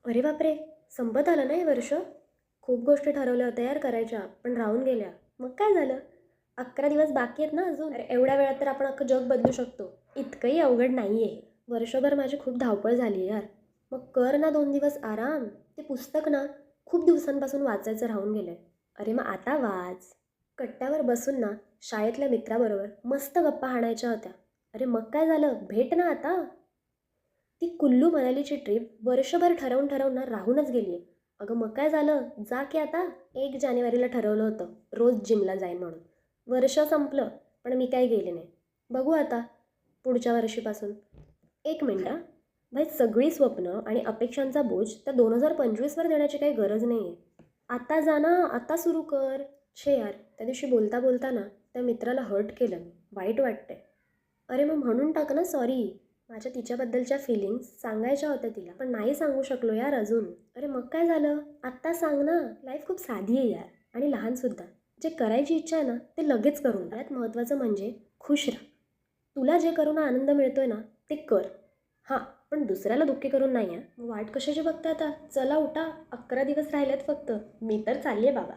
अरे बापरे! संपत आलं ना हे वर्ष? खूप गोष्टी ठरवल्या होत्या यार करायच्या, पण राहून गेल्या. मग काय झालं? 11 दिवस बाकी आहेत ना अजून. अरे एवढ्या वेळात तर आपण अख्खं जग बदलू शकतो. इतकंही अवघड नाही आहे. वर्षभर माझी खूप धावपळ झाली आहे यार. मग कर ना 2 दिवस आराम. ते पुस्तक ना खूप दिवसांपासून वाचायचं राहून गेलंय. अरे मग आता वाच. कट्ट्यावर बसून ना शाळेतल्या मित्राबरोबर मस्त गप्पा हाणायच्या होत्या. अरे मग काय झालं? भेट ना आता. ती कुल्लू मनालीची ट्रिप वर्षभर ठरवून ठरवून ना राहूनच गेली आहे. अगं मग काय झालं? जा की आता. 1 जानेवारीला ठरवलं होतं रोज जिमला जाईन म्हणून. वर्ष संपलं पण मी काही गेले नाही. बघू आता पुढच्या वर्षीपासून. 1 मिनिट हां. भाई सगळी स्वप्न आणि अपेक्षांचा बोज त्या 2025वर देण्याची काही गरज नाही आहे. आता जा ना, आता सुरू कर. छे यार, त्या दिवशी बोलता बोलता ना त्या मित्राला हर्ट केलं मी. वाईट वाटतंय. अरे मग म्हणून टाक ना सॉरी. माझ्या तिच्याबद्दलच्या फिलिंग्स सांगायच्या होत्या तिला, पण नाही सांगू शकलो यार अजून. अरे मग काय झालं? आत्ता सांग ना. लाईफ खूप साधी आहे यार आणि लहानसुद्धा. जे करायची इच्छा आहे ना ते लगेच करून टाक. यात महत्त्वाचं म्हणजे खुश राहा. तुला जे करून आनंद मिळतोय ना ते कर. हां, पण दुसऱ्याला दुःखी करून नाही आहे. वाट कशाची बघता आता? चला उठा. 11 दिवस राहिलेत फक्त. मी तर चालली आहे बाबा.